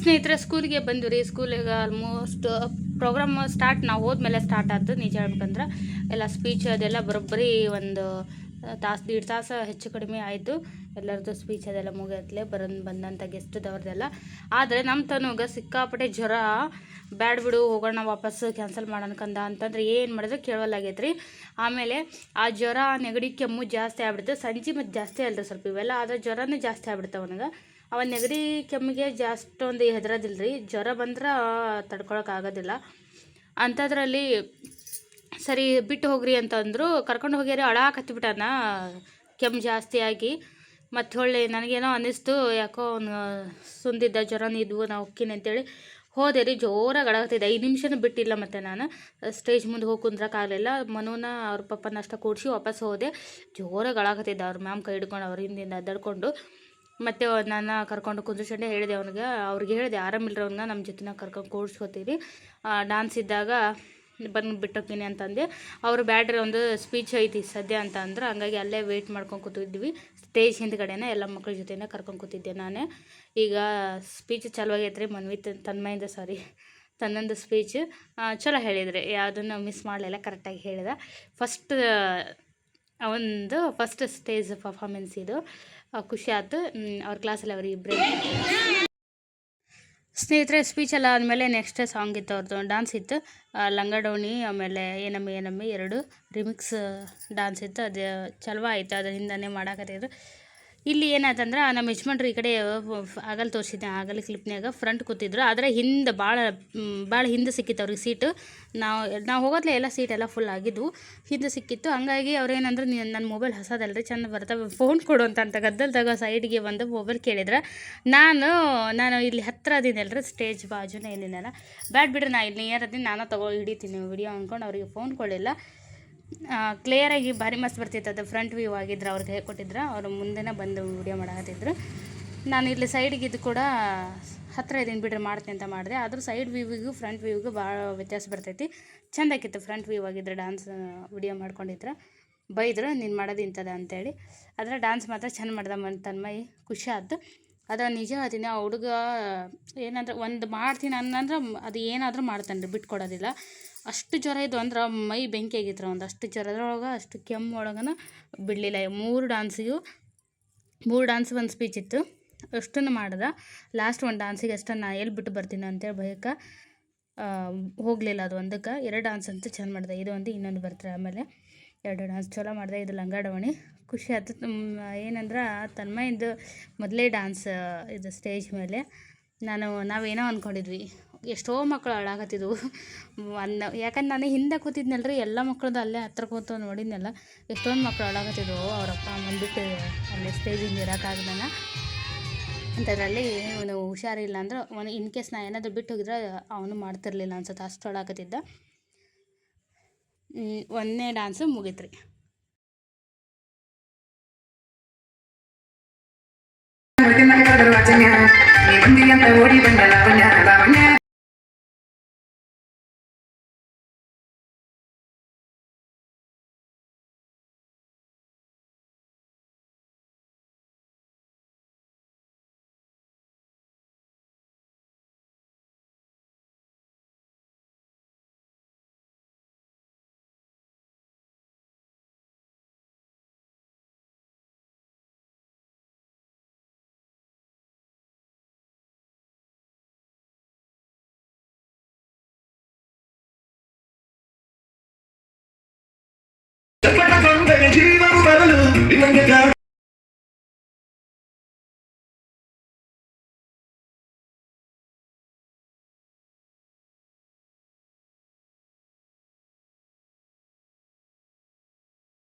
ಸ್ನೇಹಿತರೆ ಸ್ಕೂಲಿಗೆ ಬಂದ್ವಿ ರೀ. ಸ್ಕೂಲಿಗೆ ಆಲ್ಮೋಸ್ಟ್ ಪ್ರೋಗ್ರಾಮ್ ಸ್ಟಾರ್ಟ್ ನಾವು ಹೋದ್ಮೇಲೆ ಸ್ಟಾರ್ಟ್ ಆಯ್ತು. ನಿಜ ಹೇಳ್ಬೇಕಂದ್ರೆ ಎಲ್ಲ ಸ್ಪೀಚ್ ಅದೆಲ್ಲ ಬರೋಬ್ಬರಿ ಒಂದು ತಾಸು 1.5 ತಾಸು ಹೆಚ್ಚು ಕಡಿಮೆ ಆಯಿತು. ಎಲ್ಲರದ್ದು ಸ್ಪೀಚ್ ಅದೆಲ್ಲ ಮುಗಿಯತ್ಲೆ ಬಂದಂಥ ಗೆಸ್ಟ್ದವ್ರದ್ದೆಲ್ಲ. ಆದರೆ ನಮ್ಮ ತನಗೆ ಸಿಕ್ಕಾಪಟ್ಟೆ ಜ್ವರ. ಬ್ಯಾಡ್ ಬಿಡು ಹೋಗೋಣ ವಾಪಸ್ಸು ಕ್ಯಾನ್ಸಲ್ ಮಾಡೋಣಕಂದ ಅಂತಂದ್ರೆ ಏನು ಮಾಡಿದ್ರೆ ಕೇಳವಲ್ಲಾಗೈತೆ ರೀ. ಆಮೇಲೆ ಆ ಜ್ವರ ನೆಗಡಿ ಕೆಮ್ಮು ಜಾಸ್ತಿ ಆಗ್ಬಿಡುತ್ತೆ. ಸಂಜೆ ಮತ್ತು ಜಾಸ್ತಿ ಅಲ್ರಿ ಸ್ವಲ್ಪ ಇವೆಲ್ಲ, ಆದರೆ ಜ್ವರನೂ ಜಾಸ್ತಿ ಆಗ್ಬಿಡ್ತಾವೆ ಅವನಿಗೆ. ಅವನ ನೆಗಡಿ ಕೆಮ್ಮಿಗೆ ಜಾಸ್ಟೊಂದು ಹೆದರೋದಿಲ್ಲ ರೀ. ಜ್ವರ ಬಂದ್ರೆ ತಡ್ಕೊಳಕ್ಕಾಗೋದಿಲ್ಲ. ಅಂಥದ್ರಲ್ಲಿ ಸರಿ ಬಿಟ್ಟು ಹೋಗ್ರಿ ಅಂತಂದರು. ಕರ್ಕೊಂಡು ಹೋಗ್ಯಾರಿ, ಅಳಾಕತ್ತಿಬಿಟ್ಟಾನ ಕೆಮ್ಮು ಜಾಸ್ತಿ ಆಗಿ. ಮತ್ತು ಹೊಳ್ಳಿ ನನಗೇನೋ ಅನ್ನಿಸ್ತು, ಯಾಕೋ ಅವ್ನು ಸುಂದಿದ್ದ ಜ್ವರನೂ ಇದ್ವು, ನಾವು ಹೋಗ್ತೀನಿ ಅಂತೇಳಿ ಹೋದೆ ರೀ. ಜೋರಾಗಿ ಅಳಾಗ್ತಿದ್ದೆ, 5 ನಿಮಿಷನೂ ಬಿಟ್ಟಿಲ್ಲ. ಮತ್ತು ನಾನು ಸ್ಟೇಜ್ ಮುಂದೆ ಹೋಗಿ ಕುಂದ್ರಕ್ಕಾಗಲಿಲ್ಲ. ಮನುನ ಅವ್ರ ಪಪ್ಪನ ಅಷ್ಟ ಕೂಡಿಸಿ ವಾಪಸ್ ಹೋದೆ. ಜೋರಾಗಿ ಅಳಾಕತ್ತಿದ್ದ. ಅವ್ರ ಮ್ಯಾಮ್ ಕೈ ಹಿಡ್ಕೊಂಡು ಅವ್ರ ಹಿಂದಿಂದ ಅಡ್ಡಾಡ್ಕೊಂಡು. ಮತ್ತು ನಾನು ಕರ್ಕೊಂಡು ಕುಂದ್ರಿಸ್ಕೊಂಡೆ ಹೇಳಿದೆ ಅವ್ರಿಗೆ ಹೇಳಿದೆ ಆರಾಮಿಲ್ಲರ ಅವ್ನಿಗೆ ನಮ್ಮ ಜೊತೆನ ಕರ್ಕೊಂಡು ಕೂಡಿಸ್ಕೊತೀರಿ, ಡ್ಯಾನ್ಸ್ ಇದ್ದಾಗ ಬಂದು ಬಿಟ್ಟೋಗ್ತೀನಿ ಅಂತಂದೆ. ಅವರು ಬ್ಯಾಡ್ರಿ ಒಂದು ಸ್ಪೀಚ್ ಐತಿ ಸದ್ಯ ಅಂತ ಅಂದ್ರೆ, ಹಂಗಾಗಿ ಅಲ್ಲೇ ವೆಯ್ಟ್ ಮಾಡ್ಕೊಂಡು ಕೂತಿದ್ವಿ. ಸ್ಟೇಜ್ ಹಿಂದ್ಗಡೆನೇ ಎಲ್ಲ ಮಕ್ಕಳ ಜೊತೆನೇ ಕರ್ಕೊಂಡು ಕೂತಿದ್ದೆ ನಾನೇ. ಈಗ ಸ್ಪೀಚ್ ಚಲುವಾಗೈತೆ ರೀ. ತನ್ನೊಂದು ಸ್ಪೀಚ್ ಚಲೋ ಹೇಳಿದ್ರಿ, ಯಾವುದನ್ನು ಮಿಸ್ ಮಾಡಲಿಲ್ಲ, ಕರೆಕ್ಟಾಗಿ ಹೇಳಿದ. ಫಸ್ಟ್ ಸ್ಟೇಜ್ ಪರ್ಫಾರ್ಮೆನ್ಸ್ ಇದು. ಖುಷಿ ಆಯ್ತು. ಅವ್ರ ಕ್ಲಾಸಲ್ಲಿ ಅವ್ರಿಗೆ ಇಬ್ಬರೇ ಸ್ನೇಹಿತರೆ. ಸ್ಪೀಚ್ ಎಲ್ಲ ಆದಮೇಲೆ ನೆಕ್ಸ್ಟ್ ಸಾಂಗ್ ಇತ್ತು, ಅವ್ರದ್ದು ಡ್ಯಾನ್ಸ್ ಇತ್ತು. ಲಂಗಡೋಣಿ ಆಮೇಲೆ ಏನಮ್ಮೆ 2 ರಿಮಿಕ್ಸ್ ಡ್ಯಾನ್ಸ್ ಇತ್ತು. ಅದು ಚಲೋ ಆಯಿತು. ಅದರಿಂದನೇ ಮಾಡಾಕತ್ತಿದ್ರು. ಇಲ್ಲಿ ಏನಾಯ್ತಂದ್ರೆ ನಮ್ಮ ಯಜಮಾನ್ರು ಈ ಕಡೆ ಆಗಲ್ ತೋರಿಸಿದ್ದೆ, ಆಗಲ್ ಕ್ಲಿಪ್ನಾಗ ಫ್ರಂಟ್ ಕೂತಿದ್ರು. ಆದರೆ ಹಿಂದೆ ಭಾಳ ಹಿಂದೆ ಸಿಕ್ಕಿತ್ತು ಅವ್ರಿಗೆ ಸೀಟು. ನಾವು ಹೋಗೋದ್ಲೆ ಎಲ್ಲ ಸೀಟೆಲ್ಲ ಫುಲ್ ಆಗಿದ್ವು, ಹಿಂದೆ ಸಿಕ್ಕಿತ್ತು. ಹಂಗಾಗಿ ಅವ್ರೇನಂದ್ರೆ ನನ್ನ ಮೊಬೈಲ್ ಹೊಸದಲ್ರಿ, ಚೆಂದ ಬರ್ತವೆ, ಫೋನ್ ಕೊಡು ಅಂತ ಗದ್ದಲ್ದಾಗ ಸೈಡ್ಗೆ ಬಂದು ಮೊಬೈಲ್ ಕೇಳಿದ್ರೆ, ನಾನು ಇಲ್ಲಿ ಹತ್ತಿರ ಅದೀನಲ್ರಿ, ಸ್ಟೇಜ್ ಬಾಜುನೇ ಏನಿಲ್ಲ. ಬ್ಯಾಡ್ ಬಿಡ್ರಿ, ನಾ ಇಲ್ಲಿ ನಿಯರ್ ಅದೀನಿ, ನಾನು ಹಿಡಿತೀನಿ ವಿಡಿಯೋ ಅಂದ್ಕೊಂಡು ಅವ್ರಿಗೆ ಫೋನ್ ಕೊಡಲಿಲ್ಲ. ಕ್ಲಿಯರಾಗಿ ಭಾರಿ ಮಸ್ತ್ ಬರ್ತಿತ್ತು. ಅದು ಫ್ರಂಟ್ ವ್ಯೂ ಆಗಿದ್ರೆ ಅವ್ರಿಗೆ ಹೇಳ್ಕೊಟ್ಟಿದ್ರು, ಅವರು ಮುಂದೆನೇ ಬಂದು ವಿಡಿಯೋ ಮಾಡಕತ್ತಿದ್ರು. ನಾನು ಇಲ್ಲಿ ಸೈಡಿಗೆ ಇದು ಕೂಡ ಹತ್ತಿರ ಇದೀನಿ ಬಿಡ್ರಿ ಮಾಡ್ತೀನಿ ಅಂತ ಮಾಡಿದೆ. ಆದರೂ ಸೈಡ್ ವ್ಯೂವಿಗೂ ಫ್ರಂಟ್ ವ್ಯೂವಿಗೂ ಭಾಳ ವ್ಯತ್ಯಾಸ ಬರ್ತೈತಿ. ಚೆಂದ ಆಕಿತ್ತು ಫ್ರಂಟ್ ವ್ಯೂ ಆಗಿದ್ರೆ ಡ್ಯಾನ್ಸ್ ವಿಡಿಯೋ ಮಾಡ್ಕೊಂಡಿದ್ರೆ. ಬೈದ್ರು ನೀನು ಮಾಡೋದು ಇಂಥದ್ದು ಅಂತೇಳಿ. ಆದರೆ ಡ್ಯಾನ್ಸ್ ಮಾತ್ರ ಚೆಂದ ಮಾಡ್ದೆ ತನ್ಮಯಿ, ಖುಷಿ ಆಯ್ತು. ಅದು ನಿಜ ಹೇಳ್ತೀನಿ, ಆ ಹುಡುಗ ಏನಂದ್ರೆ ಒಂದು ಮಾಡ್ತೀನಿ ಅನ್ನಂದ್ರೆ ಅದು ಏನಾದರೂ ಮಾಡ್ತಾನೆ ರೀ, ಬಿಟ್ಕೊಡೋದಿಲ್ಲ. ಅಷ್ಟು ಜ್ವರ ಇದ್ದು ಅಂದ್ರೆ ಮೈ ಬೆಂಕಿ ಆಗಿತ್ತು ಒಂದು, ಅಷ್ಟು ಜ್ವರದೊಳಗೆ ಅಷ್ಟು ಕೆಮ್ಮು ಒಳಗನ ಬಿಡಲಿಲ್ಲ. 3 ಡ್ಯಾನ್ಸಿಗೂ 3 ಡ್ಯಾನ್ಸ್ ಒಂದು ಸ್ಪೀಚ್ ಇತ್ತು, ಅಷ್ಟನ್ನು ಮಾಡ್ದೆ. ಲಾಸ್ಟ್ ಒಂದು ಡ್ಯಾನ್ಸಿಗೆ ಅಷ್ಟೇ ನಾ ಎಲ್ಲಿ ಬಿಟ್ಟು ಬರ್ತೀನಿ ಅಂತೇಳಿ ಭಯಕ್ಕೆ ಹೋಗಲಿಲ್ಲ. ಅದು ಒಂದಕ್ಕೆ 2 ಡ್ಯಾನ್ಸ್ ಅಂತೂ ಚೆಂದ ಮಾಡಿದೆ. ಇದು ಒಂದು ಇನ್ನೊಂದು ಬರ್ತಾರೆ. ಆಮೇಲೆ 2 ಡ್ಯಾನ್ಸ್ ಚಲೋ ಮಾಡಿದೆ. ಇದು ಲಂಗಾಡವಣಿ ಖುಷಿ ಆಯ್ತು. ಏನಂದ್ರೆ ತನ್ಮಯಿಂದ ಮೊದಲೇ ಡ್ಯಾನ್ಸ್ ಇದು ಸ್ಟೇಜ್ ಮೇಲೆ ನಾವೇನೋ ಅಂದ್ಕೊಂಡಿದ್ವಿ. ಎಷ್ಟೋ ಮಕ್ಕಳು ಅಳಾಕತ್ತಿದ್ವು. ಯಾಕಂದ್ರೆ ನಾನು ಹಿಂದೆ ಕೂತಿದ್ನಲ್ಲ ರೀ, ಎಲ್ಲ ಮಕ್ಕಳದ್ದು ಅಲ್ಲೇ ಹತ್ರ ಕೂತು ನೋಡಿದ್ನಲ್ಲ, ಎಷ್ಟೊಂದು ಮಕ್ಕಳು ಅಳಾಕತ್ತಿದ್ವು. ಅವರಪ್ಪ ಬಂದುಬಿಟ್ಟು ಅಲ್ಲೇ ಸ್ಟೇಜಿಂದ ಇರೋಕ್ಕಾಗ್ದನ ಅಂಥದ್ರಲ್ಲಿ ಇವನು ಹುಷಾರಿಲ್ಲ ಅಂದ್ರೆ ಇನ್ ಕೇಸ್ ನಾ ಏನಾದರೂ ಬಿಟ್ಟು ಹೋಗಿದ್ರೆ ಅವನು ಮಾಡ್ತಿರ್ಲಿಲ್ಲ ಅನ್ಸುತ್ತೆ, ಅಷ್ಟು ಅಳಾಕತ್ತಿದ್ದ. 1ನೇ ಡ್ಯಾನ್ಸು ಮುಗೀತು ರೀ. ಓಡಿ ಬಂದ ಲಾವಣ್ಯ ಜೀವನ ಬದಲು ಇನ್ನೊಂದು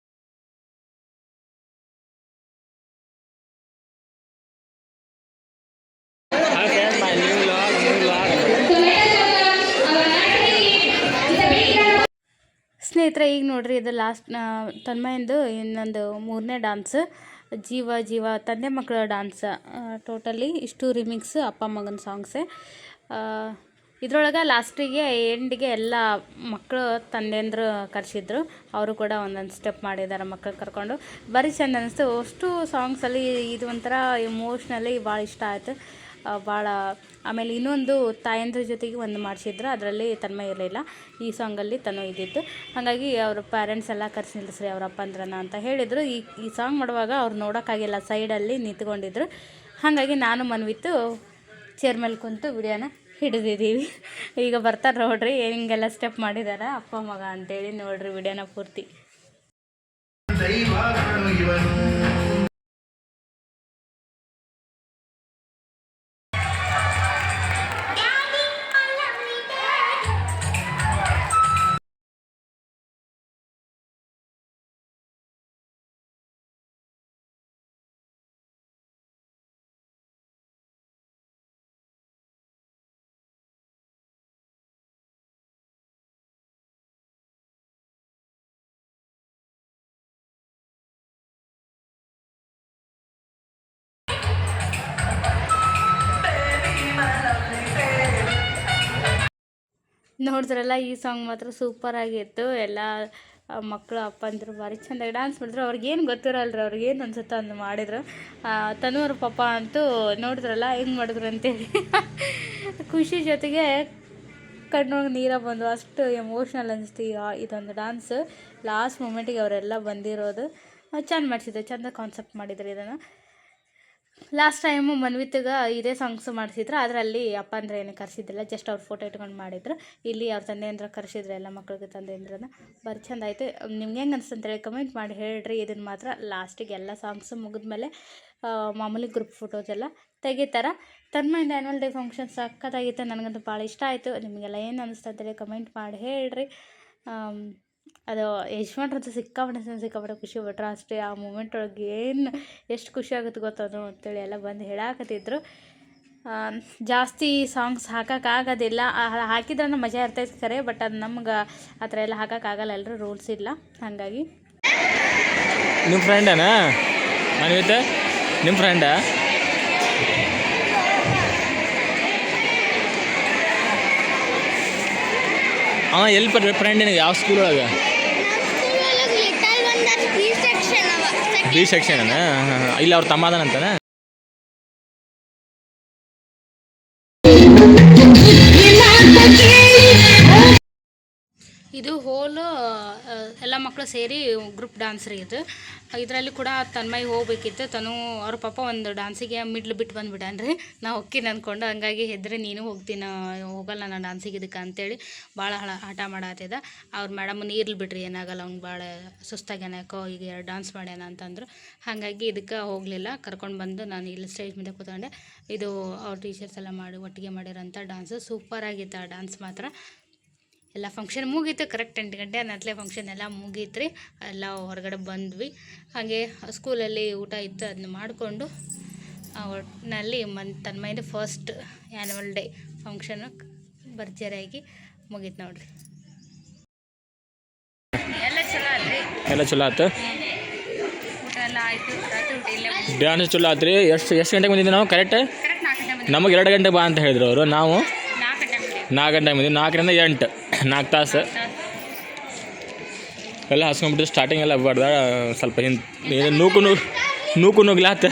ಸ್ನೇಹಿತರೆ, ಈಗ ನೋಡ್ರಿ ಇದು ಲಾಸ್ಟ್ ತನ್ಮಯಂದು ಇನ್ನೊಂದು 3ನೇ ಡ್ಯಾನ್ಸ್, ಜೀವ ತಂದೆ ಮಕ್ಕಳ ಡ್ಯಾನ್ಸ್. ಟೋಟಲಿ ಇಷ್ಟು ರಿಮಿಕ್ಸ್ ಅಪ್ಪ ಮಗನ ಸಾಂಗ್ಸೇ. ಇದ್ರೊಳಗೆ ಲಾಸ್ಟಿಗೆ ಎಂಡಿಗೆ ಎಲ್ಲ ಮಕ್ಕಳು ತಂದೆಂದ್ರು ಕರೆಸಿದ್ರು, ಅವರು ಕೂಡ ಒಂದೊಂದು ಸ್ಟೆಪ್ ಮಾಡಿದ್ದಾರೆ ಮಕ್ಕಳು ಕರ್ಕೊಂಡು. ಭಾರಿ ಚೆಂದ ಅನ್ನಿಸ್ತು. ಅಷ್ಟು ಸಾಂಗ್ಸಲ್ಲಿ ಇದು ಒಂಥರ ಇಮೋಷ್ನಲಿ ಭಾಳ ಇಷ್ಟ ಆಯಿತು ಭಾಳ. ಆಮೇಲೆ ಇನ್ನೊಂದು ತಾಯಂದ್ರ ಜೊತೆಗೆ ಒಂದು ಮಾಡಿಸಿದ್ರು, ಅದರಲ್ಲಿ ತನ್ಮಯ ಇರಲಿಲ್ಲ. ಈ ಸಾಂಗಲ್ಲಿ ತನು ಇದ್ದಿತ್ತು. ಹಾಗಾಗಿ ಅವ್ರ ಪೇರೆಂಟ್ಸ್ ಎಲ್ಲ ಕರೆಸಿ ನಿಲ್ಲಿಸ್ರಿ ಅವ್ರ ಅಪ್ಪಂದ್ರನ್ನ ಅಂತ ಹೇಳಿದರು. ಈ ಸಾಂಗ್ ಮಾಡುವಾಗ ಅವ್ರು ನೋಡೋಕ್ಕಾಗಿಲ್ಲ, ಸೈಡಲ್ಲಿ ನಿಂತ್ಕೊಂಡಿದ್ರು. ಹಾಗಾಗಿ ನಾನು ಮನ್ವಿತ್ತು ಚೇರ್ ಮೇಲೆ ಕುಂತು ವಿಡಿಯೋನ ಹಿಡಿದಿದ್ದೀವಿ. ಈಗ ಬರ್ತಾರೆ ನೋಡ್ರಿ, ಹಿಂಗೆಲ್ಲ ಸ್ಟೆಪ್ ಮಾಡಿದ್ದಾರೆ ಅಪ್ಪ ಮಗ ಅಂತೇಳಿ. ನೋಡ್ರಿ ವಿಡಿಯೋನ ಪೂರ್ತಿ. ನೋಡಿದ್ರಲ್ಲ, ಈ ಸಾಂಗ್ ಮಾತ್ರ ಸೂಪರಾಗಿತ್ತು. ಎಲ್ಲ ಮಕ್ಕಳು ಅಪ್ಪಂದರು ಭಾರಿ ಚೆಂದಾಗಿ ಡ್ಯಾನ್ಸ್ ಮಾಡಿದ್ರು. ಅವ್ರಿಗೇನು ಗೊತ್ತಿರಲ್ರಿ, ಅವ್ರಿಗೇನು ಅನ್ಸುತ್ತೋ ಅಂದು ಮಾಡಿದ್ರು. ತನುವ್ರ ಪಾಪ ಅಂತೂ ನೋಡಿದ್ರಲ್ಲ ಹೆಂಗೆ ಮಾಡಿದ್ರು ಅಂತೇಳಿ ಖುಷಿ ಜೊತೆಗೆ ಕಣ್ಣೊಳಗೆ ನೀರ ಬಂದು, ಅಷ್ಟು ಎಮೋಷ್ನಲ್ ಅನಿಸ್ತು ಇದೊಂದು ಡ್ಯಾನ್ಸ್. ಲಾಸ್ಟ್ ಮೂಮೆಂಟಿಗೆ ಅವರೆಲ್ಲ ಬಂದಿರೋದು ಚೆಂದ ಮಾಡಿಸಿದ್ರು, ಚೆಂದ ಕಾನ್ಸೆಪ್ಟ್ ಮಾಡಿದ್ರು ಇದನ್ನು. ಲಾಸ್ಟ್ ಟೈಮು ಮನ್ವಿತ್ಗೆ ಇದೇ ಸಾಂಗ್ಸ್ ಮಾಡಿಸಿದ್ರು, ಅದರಲ್ಲಿ ಅಪ್ಪ ಅಂದರೆ ಏನು ಕರೆಸಿದ್ದಿಲ್ಲ, ಜಸ್ಟ್ ಅವ್ರ ಫೋಟೋ ಇಟ್ಕೊಂಡು ಮಾಡಿದ್ರು. ಇಲ್ಲಿ ಅವ್ರ ತಂದೆಯಂದ್ರ ಕರೆಸಿದ್ರು, ಎಲ್ಲ ಮಕ್ಳಿಗೆ ತಂದೆಯಂದ್ರನ್ನ. ಭಾರಿ ಚೆಂದ ಆಯಿತು. ನಿಮ್ಗೆ ಹೆಂಗೆ ಅನಿಸ್ತು ಅಂತೇಳಿ ಕಮೆಂಟ್ ಮಾಡಿ ಹೇಳ್ರಿ. ಇದನ್ನು ಮಾತ್ರ ಲಾಸ್ಟಿಗೆ ಎಲ್ಲ ಸಾಂಗ್ಸು ಮುಗಿದ್ಮೇಲೆ ಮಾಮೂಲಿ ಗ್ರೂಪ್ ಫೋಟೋಸ್ ಎಲ್ಲ ತೆಗಿತಾರೆ. ತನ್ಮಯಿಂದ ಆ್ಯನ್ವಲ್ ಡೇ ಫಂಕ್ಷನ್ ಸಕ್ಕತ್ತಾಗಿತ್ತು, ನನಗಂತೂ ಭಾಳ ಇಷ್ಟ ಆಯಿತು. ನಿಮಗೆಲ್ಲ ಏನು ಅನಿಸ್ತು ಅಂತೇಳಿ ಕಮೆಂಟ್ ಮಾಡಿ ಹೇಳ್ರಿ. ಅದು ಯಜಮಾನ್ರಂತೂ ಸಿಕ್ಕಾಪಟ್ಟೆ ಖುಷಿ ಪಟ್ರು ಅಷ್ಟೇ. ಆ ಮೂಮೆಂಟ್ ಒಳಗೆ ಎಷ್ಟು ಖುಷಿ ಆಗುತ್ತೆ ಗೊತ್ತದು ಅಂತೇಳಿ ಎಲ್ಲ ಬಂದು ಹೇಳಾಕತ್ತಿದ್ರು. ಜಾಸ್ತಿ ಸಾಂಗ್ಸ್ ಹಾಕೋಕ್ಕಾಗೋದಿಲ್ಲ, ಹಾಕಿದ್ರೆ ಮಜಾ ಇರ್ತೈತೆ ಖರೆ, ಬಟ್ ಅದು ನಮ್ಗೆ ಆ ಥರ ಎಲ್ಲ ಹಾಕೋಕ್ಕಾಗಲ್ಲ, ಎಲ್ಲರೂ ರೂಲ್ಸ್ ಇಲ್ಲ. ಹಾಗಾಗಿ ನಿಮ್ಮ ಫ್ರೆಂಡನಾ ಅನ್ವಿತ? ನಿಮ್ಮ ಫ್ರೆಂಡಾ? ಹಾಂ, ಎಲ್ಲಿ ಫ್ರೆಂಡ್ ನಿನಗೆ? ಯಾವ ಸ್ಕೂಲ್ ಒಳಗೆ? B section. ಇಲ್ಲ ಅವ್ರ ತಮ್ಮ ಅದಾನಂತಾನ? ಇದು ಹೋಲು ಎಲ್ಲ ಮಕ್ಕಳು ಸೇರಿ ಗ್ರೂಪ್ ಡ್ಯಾನ್ಸ್ ರೀ ಇದು. ಇದರಲ್ಲಿ ಕೂಡ ತನ್ಮಯ್ ಹೋಗ್ಬೇಕಿತ್ತು. ತನು ಅವ್ರ ಪಾಪ ಒಂದು ಡ್ಯಾನ್ಸಿಗೆ ಮಿಡ್ಲು ಬಿಟ್ಟು ಬಂದುಬಿಟ್ಟಾನ್ರಿ. ನಾ ಹೋಗ್ತೀನಿ ಅಂದ್ಕೊಂಡು, ಹಂಗಾಗಿ ಹೆದ್ರೆ ನೀನು ಹೋಗ್ತೀನಿ, ಹೋಗಲ್ಲ ನಾನು ಡ್ಯಾನ್ಸಿಗೆ ಇದಕ್ಕೆ ಅಂತೇಳಿ ಭಾಳ ಆಟ ಮಾಡತ್ತಿದ್ದ. ಅವ್ರ ಮೇಡಮ್ ನೀರ್ಲಿ ಬಿಡ್ರಿ, ಏನಾಗಲ್ಲ, ಅವ್ನಿಗೆ ಭಾಳ ಸುಸ್ತಾಗ್ಯಾನಕೋ, ಈಗ ಡ್ಯಾನ್ಸ್ ಮಾಡ್ಯಾನ ಅಂತಂದ್ರು. ಹಾಗಾಗಿ ಇದಕ್ಕೆ ಹೋಗಲಿಲ್ಲ. ಕರ್ಕೊಂಡು ಬಂದು ನಾನು ಇಲ್ಲಿ ಸ್ಟೇಜ್ ಮೇಲೆ ಕೂತ್ಕೊಂಡೆ. ಇದು ಅವ್ರ ಟೀಚರ್ಸ್ ಎಲ್ಲ ಮಾಡಿ ಒಟ್ಟಿಗೆ ಮಾಡಿರೋಂಥ ಡ್ಯಾನ್ಸು ಸೂಪರಾಗಿತ್ತು. ಆ ಡ್ಯಾನ್ಸ್ ಮಾತ್ರ ಎಲ್ಲ ಫಂಕ್ಷನ್ ಮುಗೀತು. ಕರೆಕ್ಟ್ 8 ಗಂಟೆ ಅನ್ನತ್ಲೆ ಫಂಕ್ಷನ್ ಎಲ್ಲ ಮುಗೀತು ರೀ. ಎಲ್ಲ ಹೊರಗಡೆ ಬಂದ್ವಿ. ಹಾಗೆ ಸ್ಕೂಲಲ್ಲಿ ಊಟ ಇತ್ತು, ಅದನ್ನ ಮಾಡಿಕೊಂಡು ಒಟ್ಟಿನಲ್ಲಿ ತನ್ಮಯಂದು ಫಸ್ಟ್ ಆ್ಯನ್ಯುವಲ್ ಡೇ ಫಂಕ್ಷನ್ ಭರ್ಜರಿಯಾಗಿ ಮುಗೀತು ನೋಡ್ರಿ. ಎಲ್ಲ ಚಲೋ ಆತ್ರಿ, ಎಲ್ಲ ಚಲೋ ಆಯ್ತು. ಊಟ ಎಲ್ಲ ಆಯಿತು. ರಾತ್ರಿ ಊಟ ಇಲ್ಲೇ ಡ್ಯಾನ್ಸ್ ಚಲೋ ಆತ್ರಿ. ಎಷ್ಟು ಗಂಟೆಗೆ ಬಂದಿದ್ದೆ ನಾವು? ಕರೆಕ್ಟ್ 4 ಗಂಟೆ ನಮಗೆ 2 ಗಂಟೆಗೆ ಬಾ ಅಂತ ಹೇಳಿದ್ರು ಅವರು. ನಾವು 4 ಗಂಟೆ 4 ಗಂಟೆಗೆ ಬಂದಿದ್ದು. 4ರಿಂದ 8 4 ತಾಸು ಎಲ್ಲ ಹಸ್ಕೊಂಡ್ಬಿಟ್ಟು ಸ್ಟಾರ್ಟಿಂಗ್ ಎಲ್ಲ ಬಾರ್ದ ಸ್ವಲ್ಪ ಹಿಂದೆ ನೂಕು ನುಗ್ಲಾತ,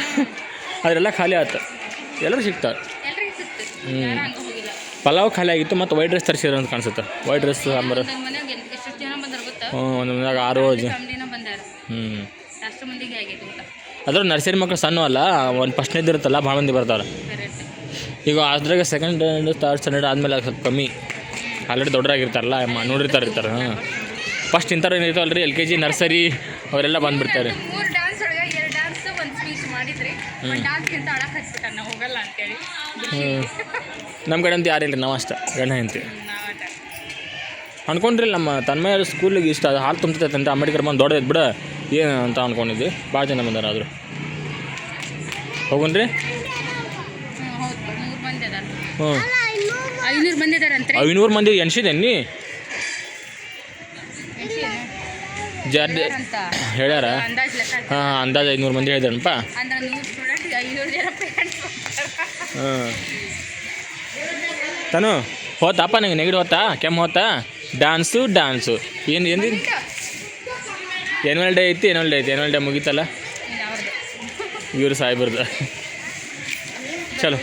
ಅದರೆಲ್ಲ ಖಾಲಿ ಆಯ್ತು. ಎಲ್ಲರೂ ಸಿಗ್ತಾರೆ. ಎಲ್ರಿಗೂ ಸಿಕ್ತು, ಹಂಗೆ ಹೋಗಿಲ್ಲ. ಪಲಾವ್ ಖಾಲಿ ಆಗಿತ್ತು. ಮತ್ತು ವೈಟ್ ರೈಸ್ ತರಿಸಿರೋ ಅಂತ ಕಾಣಿಸುತ್ತೆ. White rice sambar. ಮನೆಯಾಗ ಎಷ್ಟು ಜನ ಬಂದಾರ ಗೊತ್ತಾ? ಒಂದು ಮನ್ಯಾಗ 6-7 ಜನ. ಫ್ಯಾಮಿಲಿನ ಬಂದಾರ. ಅಷ್ಟು ಮಂದಿಗೆ ಆಗೈತೆ ಊಟ. ಅದ್ರ ನರ್ಸರಿ ಮಕ್ಕಳು ಸಣ್ಣ ಅಲ್ಲ, ಒಂದು ಫಸ್ಟ್ನೇದು ಇರುತ್ತಲ್ಲ, ಭಾಳ ಮಂದಿ ಬರ್ತಾರೆ. ಕರೆಕ್ಟ್. ಈಗ ಅದ್ರಾಗ ಸೆಕೆಂಡ್ ಥರ್ಡ್ ಸ್ಟ್ಯಾಂಡರ್ಡ್ ಆದಮೇಲೆ ಸ್ವಲ್ಪ ಕಮ್ಮಿ, ಆಲ್ರೆಡಿ ದೊಡ್ಡರಾಗಿರ್ತಾರಲ್ಲ, ನೋಡಿರ್ತಾರೆ. ಹಾಂ, ಫಸ್ಟ್ ಇಂಥವ್ರು ಏನಿರ್ತಾವಲ್ಲ ರೀ, LKG ನರ್ಸರಿ ಅವರೆಲ್ಲ ಬಂದುಬಿಡ್ತಾರೆ. 3 ಡ್ಯಾನ್ಸ್ ಒಳಗೆ 2 ಡ್ಯಾನ್ಸ್ ಒಂದು ಸ್ಪೀಚ್ ಮಾಡಿದ್ರಿ. ಒಂದು ಡ್ಯಾನ್ಸ್ಗಿಂತ ಅಳಕ್ಕೆ ಹಚ್ಬಿಟ್ಟ, ನಾವು ಹೋಗಲ್ಲ ಅಂತೇಳಿ. ನಮ್ಮ ಕಡೆ ಅಂತ ಯಾರಿಲ್ಲ ರೀ, ನಾವು ಅಷ್ಟೇ ಗಂಡ ಹೆಂಡ್ತಿ ನಾವಾಟ ಅಂದ್ಕೊಂಡ್ರಿ. ನಮ್ಮ ತನ್ಮಯ ಸ್ಕೂಲಿಗೆ ಇಷ್ಟ ಹಾಲು ತುಂಬ್ತೈತೆ ಅಂತ ಅಂಬೇಡ್ಕರ್ ಬಂದು ದೊಡ್ಡದು ಬಿಡ ಏನು ಅಂತ ಅಂದ್ಕೊಂಡಿದ್ವಿ. ಭಾಳ ಜನ ಬಂದಾರ. ಆದರೂ ಹೋಗೋಣ್ರಿ. ಹೌದು, 3 ಮಂದಿ ಅದಾರ. ಹ್ಞೂ, 500 ಮಂದಿ ಅದಾರಂತ್ರಿ. 500 ಮಂದಿ ಎನ್ಸಿದೇನಿ ಅಂತ ಹೇಳ್ಯಾರ. ಅಂದಾಜು ಲೆಕ್ಕ. ಹಾಂ, ಅಂದಾಜು 500 ಮಂದಿ ಹೇಳಿದಾರಪ್ಪ. ಅಂದ್ರೆ 100 ಸ್ಟೂಡೆಂಟ್ 500 ಜನ ಪೇರೆಂಟ್ಸ್. ಹಾಂ, ತನು ಹೋತಪ್ಪ, ನಂಗೆ ನೆಗಡಿ ಹೋತಾ, ಕೆಮ್ಮು ಹೋತಾ, ಡ್ಯಾನ್ಸು ಏನು ಆ್ಯನ್ಯುವಲ್ ಡೇ ಐತಿ. ಆ್ಯನ್ಯುವಲ್ ಡೇ ಮುಗೀತಲ್ಲ, ಇವರು ಸಾಯ್ಬರ್ದು. ಚಲೋ.